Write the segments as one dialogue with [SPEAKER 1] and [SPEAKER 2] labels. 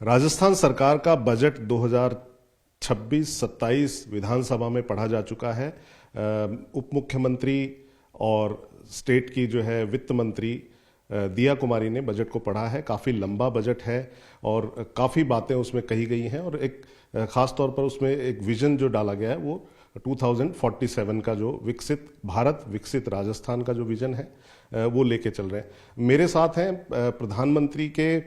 [SPEAKER 1] राजस्थान सरकार का बजट 2026-27 विधानसभा में पढ़ा जा चुका है। उप मुख्यमंत्री और स्टेट की जो है वित्त मंत्री दिया कुमारी ने बजट को पढ़ा है। काफ़ी लंबा बजट है और काफ़ी बातें उसमें कही गई हैं और एक खास तौर पर उसमें एक विजन जो डाला गया है वो 2047 का जो विकसित भारत विकसित राजस्थान का जो विजन है वो लेके चल रहे हैं। मेरे साथ हैं प्रधानमंत्री के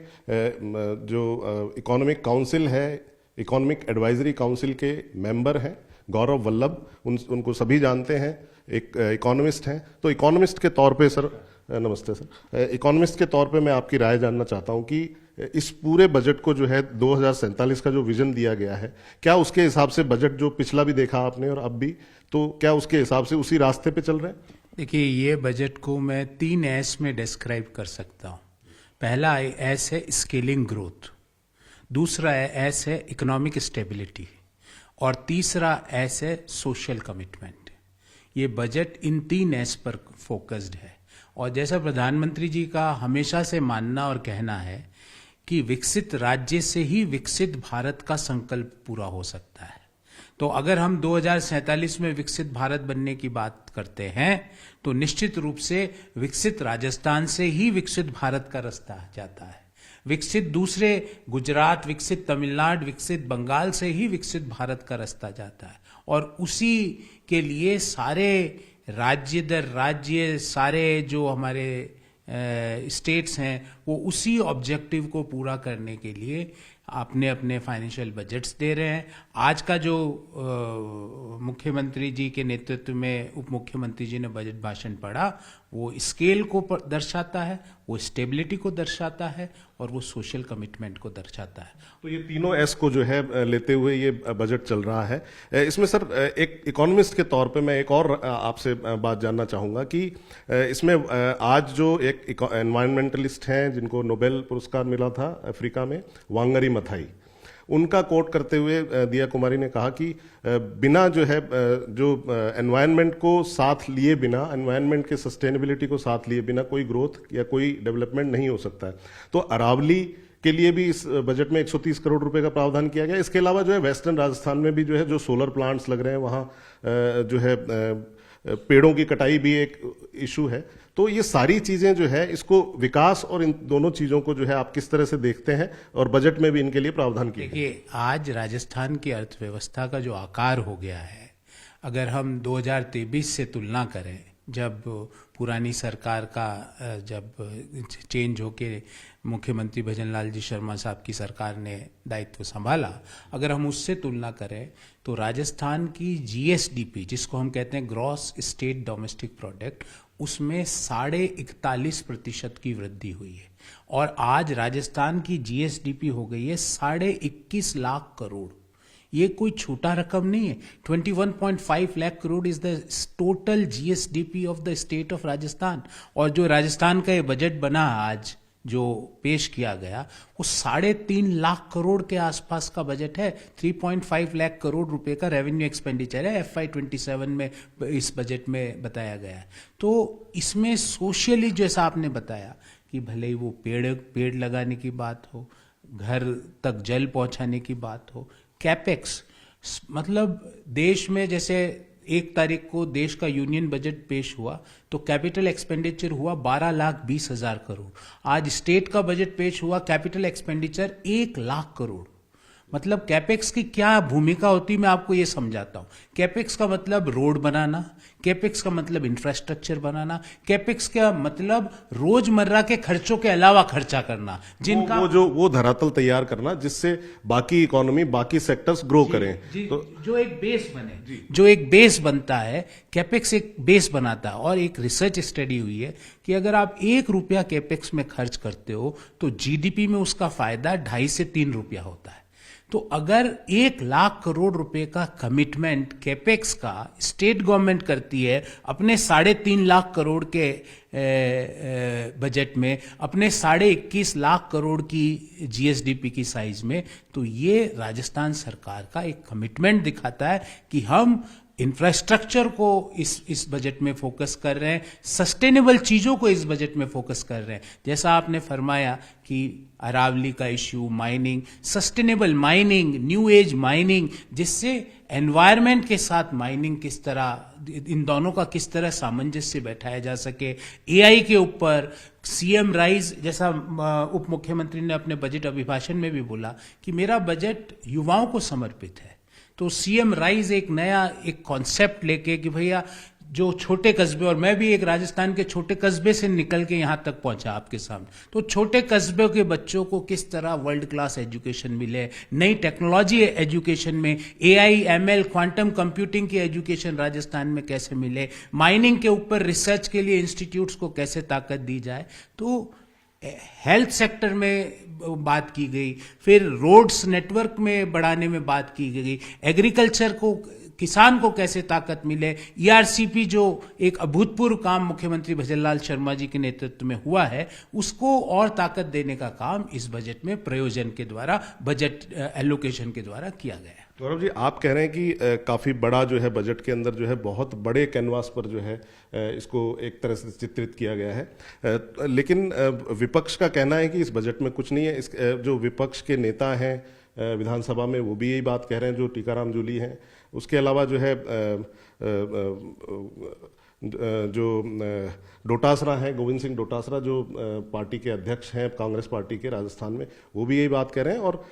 [SPEAKER 1] जो इकोनॉमिक काउंसिल है, इकोनॉमिक एडवाइजरी काउंसिल के मेंबर हैं गौरव वल्लभ। उनको सभी जानते हैं, एक इकोनॉमिस्ट हैं। तो इकोनॉमिस्ट के तौर पे सर, नमस्ते सर, इकोनॉमिस्ट के तौर पे मैं आपकी राय जानना चाहता हूं कि इस पूरे बजट को जो है 2047 का जो विजन दिया गया है, क्या उसके हिसाब से बजट जो पिछला भी देखा आपने और अब भी, तो क्या उसके हिसाब से उसी रास्ते पे चल रहे हैं?
[SPEAKER 2] देखिए, ये बजट को मैं 3 एस में डिस्क्राइब कर सकता हूँ। पहला एस है स्केलिंग ग्रोथ, दूसरा एस है इकोनॉमिक स्टेबिलिटी और तीसरा एस है सोशल कमिटमेंट। ये बजट इन 3 एस पर फोकस्ड है और जैसा प्रधानमंत्री जी का हमेशा से मानना और कहना है कि विकसित राज्य से ही विकसित भारत का संकल्प पूरा हो सकता है। तो अगर हम 2047 में विकसित भारत बनने की बात करते हैं तो निश्चित रूप से विकसित राजस्थान से ही विकसित भारत का रास्ता जाता है। विकसित दूसरे गुजरात, विकसित तमिलनाडु, विकसित बंगाल से ही विकसित भारत का रास्ता जाता है और उसी के लिए सारे राज्य दर राज्य, सारे जो हमारे स्टेट्स हैं वो उसी ऑब्जेक्टिव को पूरा करने के लिए अपने अपने फाइनेंशियल बजट्स दे रहे हैं। आज का जो मुख्यमंत्री जी के नेतृत्व में उप मुख्यमंत्री जी ने बजट भाषण पढ़ा, वो स्केल को दर्शाता है, वो स्टेबिलिटी को दर्शाता है और वो सोशल कमिटमेंट को दर्शाता है।
[SPEAKER 1] तो ये तीनों एस को जो है लेते हुए ये बजट चल रहा है। इसमें सर एक इकोनॉमिस्ट के तौर पे मैं एक और आपसे बात जानना चाहूंगा कि इसमें आज जो एक एनवायरमेंटलिस्ट हैं जिनको नोबेल पुरस्कार मिला था अफ्रीका में, वांगरी मथाई, उनका कोट करते हुए दिया कुमारी ने कहा कि बिना जो है जो एनवायरनमेंट को साथ लिए बिना, एनवायरनमेंट के सस्टेनेबिलिटी को साथ लिए बिना कोई ग्रोथ या कोई डेवलपमेंट नहीं हो सकता है। तो अरावली के लिए भी इस बजट में 130 करोड़ रुपए का प्रावधान किया गया। इसके अलावा जो है वेस्टर्न राजस्थान में भी जो है जो सोलर प्लांट्स लग रहे हैं वहां जो है पेड़ों की कटाई भी एक इशू है। तो ये सारी चीजें जो है, इसको विकास और इन दोनों चीजों को जो है आप किस तरह से देखते हैं और बजट में भी इनके लिए प्रावधान किए?
[SPEAKER 2] देखिए, आज राजस्थान की अर्थव्यवस्था का जो आकार हो गया है, अगर हम 2023 से तुलना करें, जब पुरानी सरकार का जब चेंज होके मुख्यमंत्री भजनलाल जी शर्मा साहब की सरकार ने दायित्व संभाला, अगर हम उससे तुलना करें तो राजस्थान की जीएसडीपी, जिसको हम कहते हैं ग्रॉस स्टेट डोमेस्टिक प्रोडक्ट, उसमें 41.5% की वृद्धि हुई है और आज राजस्थान की जीएसडीपी हो गई है 21.5 लाख करोड़। ये कोई छोटा रकम नहीं है। 21.5 lakh crore is the total GSDP of the state of Rajasthan. और जो राजस्थान का ये बजट बना आज जो पेश किया गया, वो 3.5 लाख करोड़ के आसपास का बजट है। 3.5 लाख करोड़ रुपए का रेवेन्यू एक्सपेंडिचर है FY27 में इस बजट में बताया गया है। तो इसमें सोशली, जैसा आपने बताया कि भले ही वो पेड़ लगाने की बात हो, घर तक जल पहुंचाने की बात हो, कैपेक्स, मतलब देश में जैसे 1 तारीख को देश का यूनियन बजट पेश हुआ तो कैपिटल एक्सपेंडिचर हुआ 12,20,000 करोड़। आज स्टेट का बजट पेश हुआ, कैपिटल एक्सपेंडिचर 1 लाख करोड़। मतलब कैपेक्स की क्या भूमिका होती है मैं आपको ये समझाता हूं। कैपेक्स का मतलब रोड बनाना, कैपेक्स का मतलब इंफ्रास्ट्रक्चर बनाना, कैपेक्स का मतलब रोजमर्रा के खर्चों के अलावा खर्चा करना, जिनका
[SPEAKER 1] वो धरातल तैयार करना जिससे बाकी इकोनॉमी, बाकी सेक्टर्स ग्रो करें।
[SPEAKER 2] तो जो एक बेस बने, जो एक बेस बनता है, कैपेक्स एक बेस बनाता है। और एक रिसर्च स्टडी हुई है कि अगर आप 1 रुपया कैपेक्स में खर्च करते हो तो जीडीपी में उसका फायदा 2.5 से 3 रुपया होता है। तो अगर 1 लाख करोड़ रुपए का कमिटमेंट कैपेक्स का स्टेट गवर्नमेंट करती है अपने 3.5 लाख करोड़ के बजट में, अपने 21.5 लाख करोड़ की जीएसडीपी की साइज में, तो ये राजस्थान सरकार का एक कमिटमेंट दिखाता है कि हम इंफ्रास्ट्रक्चर को इस बजट में फोकस कर रहे हैं, सस्टेनेबल चीजों को इस बजट में फोकस कर रहे हैं। जैसा आपने फरमाया कि अरावली का issue, mining, sustainable mining, new age mining, जिससे एनवायरनमेंट के साथ माइनिंग किस तरह, इन दोनों का किस तरह सामंजस्य बैठाया जा सके। एआई के ऊपर सीएम राइज, जैसा उप मुख्यमंत्री ने अपने बजट अभिभाषण में भी बोला कि मेरा बजट युवाओं को समर्पित है, तो सीएम राइज एक नया एक कॉन्सेप्ट लेके कि भैया जो छोटे कस्बे, और मैं भी एक राजस्थान के छोटे कस्बे से निकल के यहां तक पहुंचा आपके सामने, तो छोटे कस्बे के बच्चों को किस तरह वर्ल्ड क्लास एजुकेशन मिले, नई टेक्नोलॉजी एजुकेशन में, एआई, एमएल, क्वांटम कंप्यूटिंग की एजुकेशन राजस्थान में कैसे मिले, माइनिंग के ऊपर रिसर्च के लिए इंस्टीट्यूट्स को कैसे ताकत दी जाए। तो हेल्थ सेक्टर में बात की गई, फिर रोड्स नेटवर्क में बढ़ाने में बात की गई, एग्रीकल्चर को, किसान को कैसे ताकत मिले, ईआरसीपी जो एक अभूतपूर्व काम मुख्यमंत्री भजनलाल शर्मा जी के नेतृत्व में हुआ है, उसको और ताकत देने का काम इस बजट में प्रयोजन के द्वारा, बजट एलोकेशन के द्वारा किया गया है।
[SPEAKER 1] गौरव जी, आप कह रहे हैं कि काफ़ी बड़ा जो है बजट के अंदर जो है बहुत बड़े कैनवास पर जो है इसको एक तरह से चित्रित किया गया है, लेकिन विपक्ष का कहना है कि इस बजट में कुछ नहीं है। इस जो विपक्ष के नेता हैं विधानसभा में वो भी यही बात कह रहे हैं, जो टीकाराम जूली हैं। उसके अलावा जो है जो डोटासरा हैं, गोविंद सिंह डोटासरा, जो पार्टी के अध्यक्ष हैं कांग्रेस पार्टी के राजस्थान में, वो भी यही बात कह रहे हैं। और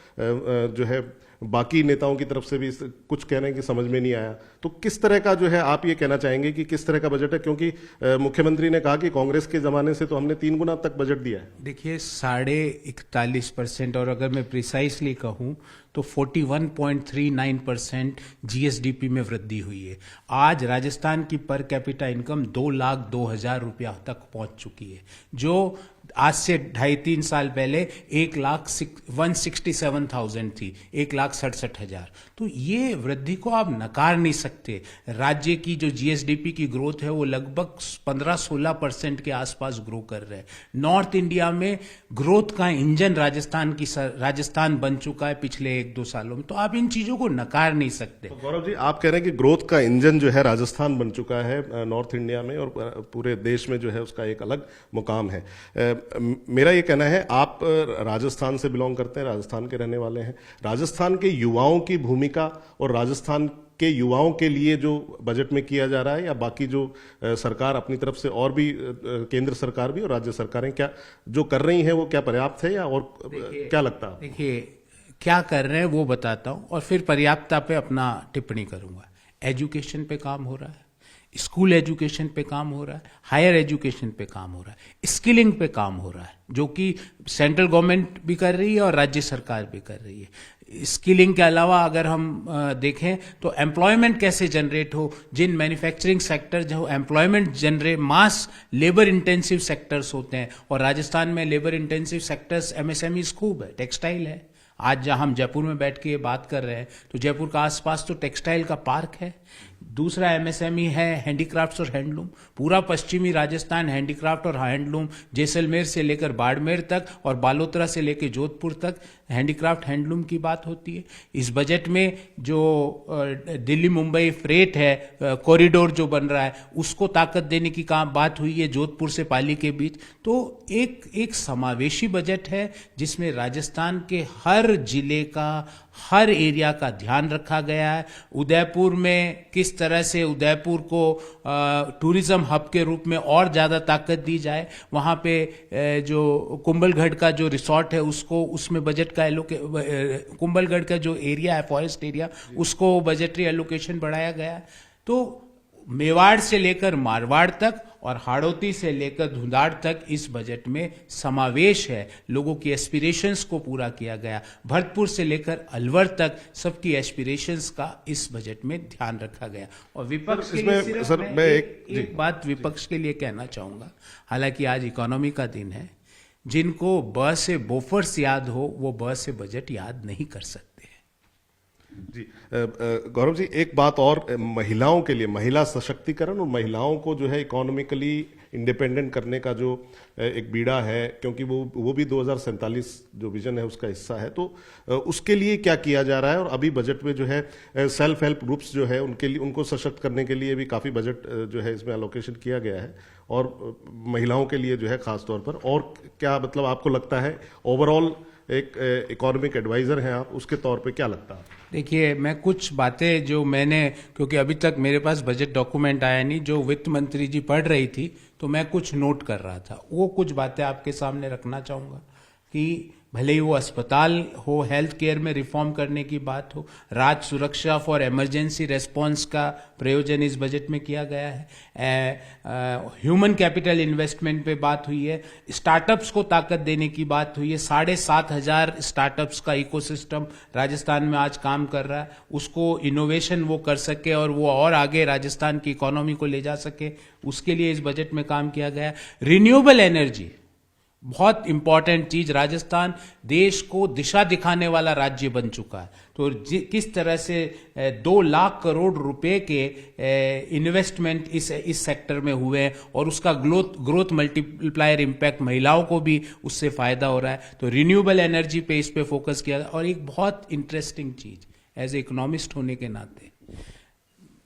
[SPEAKER 1] जो है बाकी नेताओं की तरफ से भी कुछ कह रहे हैं कि समझ में नहीं आया। तो किस तरह का जो है आप ये कहना चाहेंगे कि किस तरह का बजट है, क्योंकि मुख्यमंत्री ने कहा कि कांग्रेस के जमाने से तो हमने 3 गुना तक बजट दिया है।
[SPEAKER 2] देखिए 41.5%, और अगर मैं प्रिसाइसली कहूं तो 41.39% जीएसडीपी में वृद्धि हुई है। आज राजस्थान की पर कैपिटा इनकम 2,02,000 रुपया तक पहुंच चुकी है, जो आज से 2.5-3 साल पहले 1,67,000 थी, 1,67,000। तो ये वृद्धि को आप नकार नहीं सकते। राज्य की जो जीएसडीपी की ग्रोथ है वो लगभग 15-16% के आसपास ग्रो कर रहे हैं। नॉर्थ इंडिया में ग्रोथ का इंजन राजस्थान बन चुका है पिछले 1-2 सालों में, तो आप इन चीजों को नकार नहीं सकते।
[SPEAKER 1] तो गौरव जी, आप कह रहे हैं कि ग्रोथ का इंजन जो है राजस्थान बन चुका है नॉर्थ इंडिया में, और पूरे देश में जो है उसका एक अलग मुकाम है। मेरा ये कहना है, आप राजस्थान से बिलोंग करते हैं, राजस्थान के रहने वाले हैं। राजस्थान के युवाओं की भूमिका और राजस्थान के युवाओं के लिए जो बजट में किया जा रहा है, या बाकी जो सरकार अपनी तरफ से और भी, केंद्र सरकार भी और राज्य सरकारें क्या जो कर रही हैं, वो क्या पर्याप्त है, या और क्या लगता है?
[SPEAKER 2] देखिए क्या कर रहे हैं वो बताता हूं, और फिर पर्याप्तता पे अपना टिप्पणी करूंगा। एजुकेशन पे काम हो रहा है, स्कूल एजुकेशन पे काम हो रहा है, हायर एजुकेशन पे काम हो रहा है, स्किलिंग पे काम हो रहा है, जो कि सेंट्रल गवर्नमेंट भी कर रही है और राज्य सरकार भी कर रही है। स्किलिंग के अलावा अगर हम देखें तो एम्प्लॉयमेंट कैसे जनरेट हो, जिन मैन्युफैक्चरिंग सेक्टर जो एम्प्लॉयमेंट जनरेट, मास लेबर इंटेंसिव सेक्टर्स होते हैं, और राजस्थान में लेबर इंटेंसिव सेक्टर्स एमएसएमईज खूब है, टेक्सटाइल है। आज जहां हम जयपुर में बैठ के ये बात कर रहे हैं तो जयपुर का आसपास तो टेक्सटाइल का पार्क है। दूसरा एमएसएमई है हैंडीक्राफ्ट्स और हैंडलूम। पूरा पश्चिमी राजस्थान हैंडीक्राफ्ट और हैंडलूम, जैसलमेर से लेकर बाड़मेर तक और बालोतरा से लेकर जोधपुर तक हैंडीक्राफ्ट हैंडलूम की बात होती है। इस बजट में जो दिल्ली मुंबई फ्रेट है कॉरिडोर जो बन रहा है, उसको ताकत देने की बात हुई है जोधपुर से पाली के बीच। तो एक समावेशी बजट है जिसमें राजस्थान के हर जिले का, हर एरिया का ध्यान रखा गया है। उदयपुर में किस तरह से उदयपुर को टूरिज्म हब के रूप में और ज्यादा ताकत दी जाए, वहां पे जो कुंभलगढ़ का जो रिसोर्ट है उसको, उसमें बजट का कुंभलगढ़ का जो एरिया है फॉरेस्ट एरिया, उसको बजटरी एलोकेशन बढ़ाया गया। तो मेवाड़ से लेकर मारवाड़ तक और हाड़ौती से लेकर धुंधाड़ तक इस बजट में समावेश है। लोगों की एस्पिरेशंस को पूरा किया गया। भरतपुर से लेकर अलवर तक सबकी एस्पिरेशंस का इस बजट में ध्यान रखा गया। और विपक्ष के लिए सिर्फ मैं एक बात विपक्ष के लिए कहना चाहूंगा, हालांकि आज इकोनॉमी का दिन है, जिनको ब से बोफर्स याद हो वो ब से बजट याद नहीं कर सकते।
[SPEAKER 1] जी गौरव जी, एक बात और, महिलाओं के लिए महिला सशक्तिकरण और महिलाओं को जो है इकोनॉमिकली इंडिपेंडेंट करने का जो एक बीड़ा है, क्योंकि वो भी 2047 जो विजन है उसका हिस्सा है, तो उसके लिए क्या किया जा रहा है? और अभी बजट में जो है सेल्फ हेल्प ग्रुप्स जो है उनके लिए, उनको सशक्त करने के लिए भी काफ़ी बजट जो है इसमें एलोकेशन किया गया है, और महिलाओं के लिए जो है खास तौर पर, और क्या मतलब आपको लगता है ओवरऑल, एक इकोनॉमिक एडवाइजर हैं आप, उसके तौर पे क्या लगता है?
[SPEAKER 2] देखिए, मैं कुछ बातें जो मैंने, क्योंकि अभी तक मेरे पास बजट डॉक्यूमेंट आया नहीं, जो वित्त मंत्री जी पढ़ रही थी तो मैं कुछ नोट कर रहा था, वो कुछ बातें आपके सामने रखना चाहूँगा कि भले ही वो अस्पताल हो, हेल्थ केयर में रिफॉर्म करने की बात हो, राज्य सुरक्षा फॉर इमरजेंसी रेस्पॉन्स का प्रयोजन इस बजट में किया गया है, ह्यूमन कैपिटल इन्वेस्टमेंट पे बात हुई है, स्टार्टअप्स को ताकत देने की बात हुई है, 7,500 स्टार्टअप्स का इकोसिस्टम राजस्थान में आज काम कर रहा है, उसको इनोवेशन वो कर सके और वो और आगे राजस्थान की इकोनॉमी को ले जा सके, उसके लिए इस बजट में काम किया गया है। रिन्यूएबल एनर्जी बहुत इंपॉर्टेंट चीज, राजस्थान देश को दिशा दिखाने वाला राज्य बन चुका है, तो किस तरह से 2 लाख करोड़ रुपए के इन्वेस्टमेंट इस सेक्टर में हुए हैं और उसका ग्रोथ मल्टीप्लायर इम्पैक्ट महिलाओं को भी उससे फायदा हो रहा है, तो रिन्यूएबल एनर्जी पे इस पे फोकस किया। और एक बहुत इंटरेस्टिंग चीज, एज ए इकोनॉमिस्ट होने के नाते,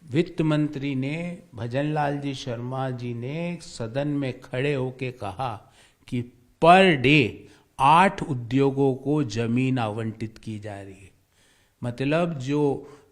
[SPEAKER 2] वित्त मंत्री ने, भजन लाल जी शर्मा जी ने सदन में खड़े होके कहा कि पर डे 8 उद्योगों को जमीन आवंटित की जा रही है। मतलब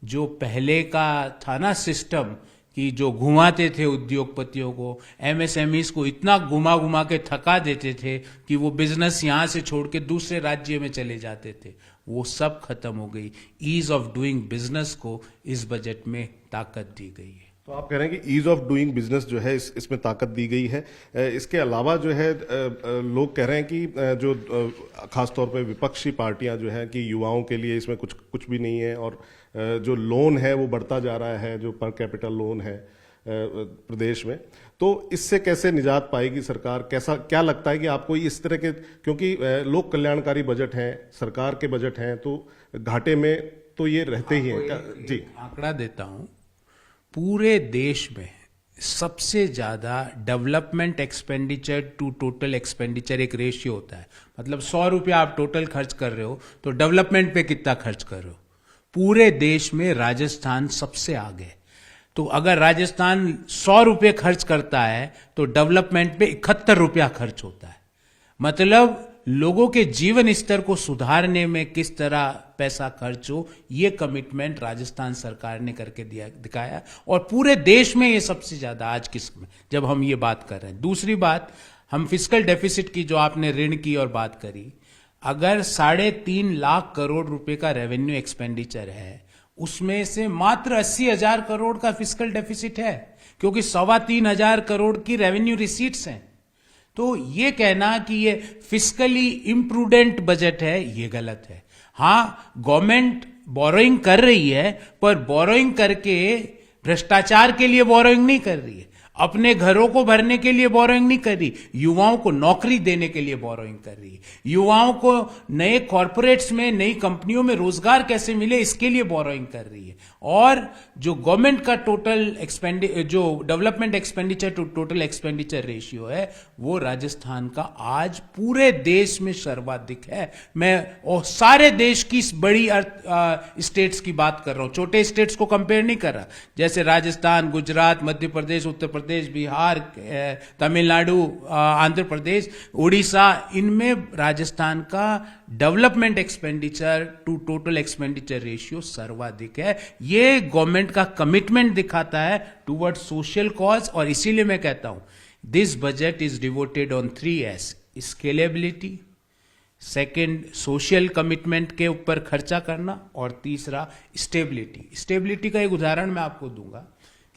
[SPEAKER 2] जो पहले का था ना सिस्टम, कि जो घुमाते थे उद्योगपतियों को, एमएसएमईज को इतना घुमा घुमा के थका देते थे कि वो बिजनेस यहां से छोड़ के दूसरे राज्य में चले जाते थे, वो सब खत्म हो गई। ईज ऑफ डूइंग बिजनेस को इस बजट में ताकत दी गई है।
[SPEAKER 1] तो आप कह रहे हैं कि ईज ऑफ डूइंग बिजनेस जो है इसमें ताकत दी गई है। इसके अलावा जो है लोग कह रहे हैं कि जो खासतौर पे विपक्षी पार्टियां जो हैं कि युवाओं के लिए इसमें कुछ भी नहीं है, और जो लोन है वो बढ़ता जा रहा है, जो पर कैपिटल लोन है प्रदेश में, तो इससे कैसे निजात पाएगी सरकार? क्या लगता है कि आपको इस तरह के, क्योंकि लोक कल्याणकारी बजट हैं, सरकार के बजट हैं, तो घाटे में तो ये रहते ही हैं। जी,
[SPEAKER 2] आंकड़ा देता हूं, पूरे देश में सबसे ज्यादा development expenditure to total expenditure एक रेशियो होता है, मतलब 100 रुपया आप टोटल खर्च कर रहे हो तो डेवलपमेंट पे कितना खर्च कर रहे हो। पूरे देश में राजस्थान सबसे आगे। तो अगर राजस्थान 100 रुपये खर्च करता है तो डेवलपमेंट पे 71 रुपया खर्च होता है। मतलब लोगों के जीवन स्तर को सुधारने में किस तरह पैसा खर्च हो, ये कमिटमेंट राजस्थान सरकार ने करके दिखाया, और पूरे देश में ये सबसे ज्यादा आज के समय जब हम ये बात कर रहे हैं। दूसरी बात, हम फिस्कल डेफिसिट की, जो आपने ऋण की और बात करी, अगर 3.5 लाख करोड़ रुपए का रेवेन्यू एक्सपेंडिचर है, उसमें से मात्र 80,000 करोड़ का फिस्कल डेफिसिट है, क्योंकि 3,25,000 करोड़ की रेवेन्यू रिसीट्स हैं। तो ये कहना कि ये फिस्कली इम्प्रूडेंट बजट है, ये गलत है। हाँ, गवर्नमेंट बोरोइंग कर रही है, पर बोरोइंग करके भ्रष्टाचार के लिए बोरोइंग नहीं कर रही है, अपने घरों को भरने के लिए बोरोइंग नहीं कर रही, युवाओं को नौकरी देने के लिए बोरोइंग कर रही है, युवाओं को नए कॉरपोरेट्स में, नई कंपनियों में रोजगार कैसे मिले, इसके लिए बोरोइंग कर रही है। और जो गवर्नमेंट का जो development expenditure to total expenditure ratio है, वो राजस्थान का आज पूरे देश में सर्वाधिक है। मैं और सारे देश की बड़ी स्टेट्स की बात कर रहा हूं, छोटे स्टेट्स को कंपेयर नहीं कर रहा, जैसे राजस्थान, गुजरात, मध्य प्रदेश, उत्तर प्रदेश, बिहार, तमिलनाडु, आंध्र प्रदेश, उड़ीसा, इनमें राजस्थान का development expenditure to total expenditure ratio सर्वाधिक है। ये गवर्नमेंट का कमिटमेंट दिखाता है टुवर्ड सोशल कॉज, और इसीलिए मैं कहता हूं this budget is devoted on 3S: scalability, second social commitment के ऊपर खर्चा करना, और तीसरा स्टेबिलिटी। स्टेबिलिटी का एक उदाहरण मैं आपको दूंगा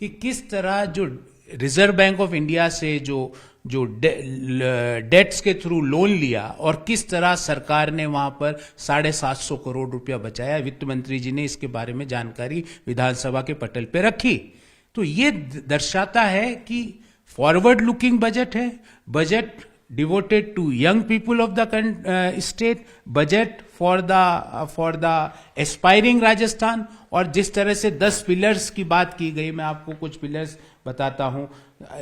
[SPEAKER 2] कि किस तरह जो रिजर्व बैंक ऑफ इंडिया से जो डेट्स के थ्रू लोन लिया, और किस तरह सरकार ने वहां पर 750 करोड़ रुपया बचाया। वित्त मंत्री जी ने इसके बारे में जानकारी विधानसभा के पटल पे रखी। तो ये दर्शाता है कि फॉरवर्ड लुकिंग बजट है, budget devoted to young people of the state, budget for the aspiring Rajasthan, और जिस तरह से 10 पिलर्स की बात की गई, मैं आपको कुछ पिलर्स बताता हूं।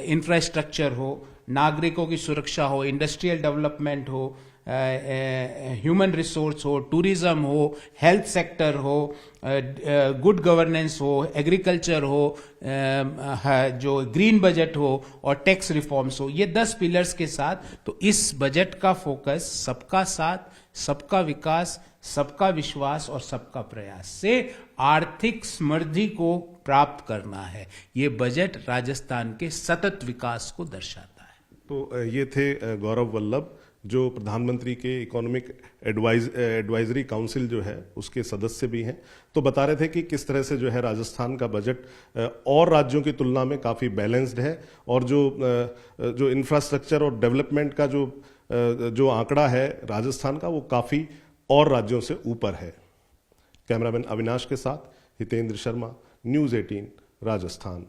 [SPEAKER 2] इंफ्रास्ट्रक्चर हो, नागरिकों की सुरक्षा हो, इंडस्ट्रियल डेवलपमेंट हो, ह्यूमन रिसोर्स हो, टूरिज्म हो, हेल्थ सेक्टर हो, गुड गवर्नेंस हो, एग्रीकल्चर हो, जो ग्रीन बजट हो, और टैक्स रिफॉर्म्स हो, ये 10 पिलर्स के साथ, तो इस बजट का फोकस सबका साथ, सबका विकास, सबका विश्वास और सबका प्रयास से आर्थिक समृद्धि को प्राप्त करना है। ये बजट राजस्थान के सतत विकास को दर्शाता है।
[SPEAKER 1] तो ये थे गौरव वल्लभ, जो प्रधानमंत्री के इकोनॉमिक एडवाइजरी काउंसिल जो है उसके सदस्य भी हैं। तो बता रहे थे कि किस तरह से जो है राजस्थान का बजट और राज्यों की तुलना में काफ़ी बैलेंस्ड है, और जो इंफ्रास्ट्रक्चर और डेवलपमेंट का जो आंकड़ा है राजस्थान का, वो काफ़ी और राज्यों से ऊपर है। कैमरामैन अविनाश के साथ हितेंद्र शर्मा, न्यूज़ 18 राजस्थान।